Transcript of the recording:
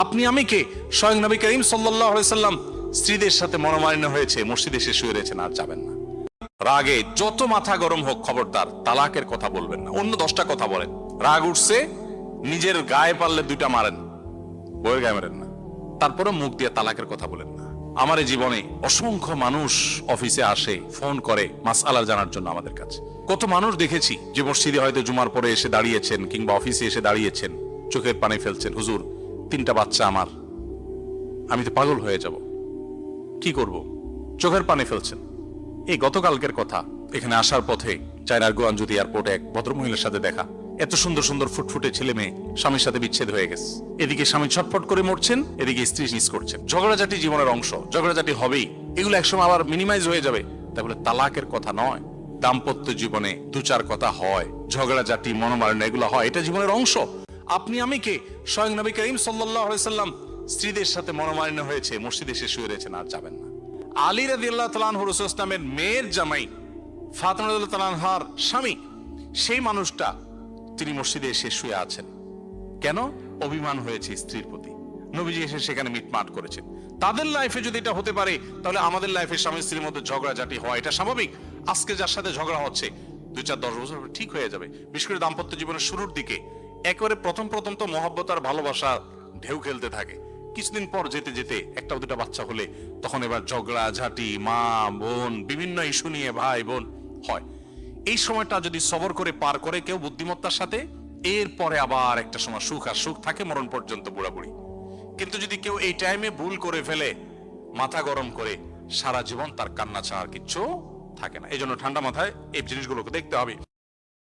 আপনি আমি কে? স্বয়ং নবী করিম সাল্লাল্লাহু আলাইহি সাল্লাম স্ত্রীদের সাথে মনোমালিন্য হয়েছে, মসজিদে এসে শুয়ে রয়েছেন, আর যাবেন না। রাগে যত মাথা গরম হোক, খবরদার তালাকের কথা বলবেন না। অন্য 10টা কথা বলেন, রাগ উঠছে নিজের গায়ে পারলে 2টা মারেন, বউয়ের গায়ে মারেন না। তারপরে মুখ দিয়ে তালাকের কথা বলেন না। আমার এই জীবনে অসংখ্য মানুষ অফিসে আসে, ফোন করে মাসআলা জানার জন্য আমাদের কাছে। কত মানুষ দেখেছি যে মসজিদে হয়তো জুমার পরে এসে দাঁড়িয়েছেন কিংবা অফিসে এসে দাঁড়িয়েছেন, চোখের পানি ফেলছেন, হুজুর 3টা বাচ্চা আমার, আমি তো পাগল হয়ে যাব, কি করব, চোখের পানি ফেলছেন। এই গতকালকের কথা, এখানে আসার পথে চায়নার গুয়ানজুতি এয়ারপোর্টে এক ভদ্রমহিলার সাথে দেখা। এত সুন্দর সুন্দর ফুটফুটে ছেলে মেয়ে, স্বামীর সাথে বিচ্ছেদ হয়ে গেছে। এদিকে স্বামী ছটফট করে মরছেন, এদিকে স্ত্রী মিস করছেন। ঝগড়াঝাটি জীবনের অংশ, ঝগড়াঝাটি হবেই, এগুলো একসময় আবার মিনিমাইজ হয়ে যাবে। তাহলে তালাকের কথা নয়। দাম্পত্য জীবনে 2-4 কথা হয়, ঝগড়াঝাটি মনোমালিন্য এগুলো হয়, এটা জীবনের অংশ। আপনি আমি কে? স্বয়ং নবী করিম সাল্লাল্লাহু আলাইহি সাল্লাম স্ত্রীদের সাথে মনোমালিন্য হয়েছে, মসজিদে এসে শুয়ে রয়েছেন, আর যাবেন না। আলী রাদিয়াল্লাহু তাআলা আনহু রাসূল সাল্লাল্লাহু আলাইহি ওয়াসাল্লামের মেয়ের জামাই, ফাতিমা রাদিয়াল্লাহু তাআলা আনহার স্বামী, সেই মানুষটা তিনি মসজিদে এসে শুয়ে আছেন। কেন? অভিমান হয়েছে স্ত্রীর প্রতি। নবীজি এসে সেখানে মিটমাট করেছেন। তাদের লাইফে যদি এটা হতে পারে, তাহলে আমাদের লাইফে স্বামী স্ত্রীর মধ্যে ঝগড়াঝাটি হয়, এটা স্বাভাবিক। আজকে যার সাথে ঝগড়া হচ্ছে 2-4-10 বছর পর ঠিক হয়ে যাবে। বিশেষ করে দাম্পত্য জীবনের শুরুর দিকে একেবারে প্রথম তো মহব্বত আর ভালোবাসা ঢেউ খেলতে থাকে। কিছুদিন পর যেতে যেতে 1-2টা বাচ্চা হলে তখন এবার ঝগড়া ঝাঁটি, মা বোন, বিভিন্ন ইস্যু নিয়ে ভাই বোন হয়। এই সময়টা যদি সবর করে পার করে কেউ বুদ্ধিমত্তার সাথে, এরপরে আবার একটা সময় সুখ আর সুখ থাকে মরণ পর্যন্ত, বুড়াবুড়ি। কিন্তু যদি কেউ এই টাইমে ভুল করে ফেলে, মাথা গরম করে, সারা জীবন তার কান্না ছাড়া আর কিচ্ছু থাকে না। এই জন্য ঠান্ডা মাথায় এই জিনিসগুলোকে দেখতে হবে।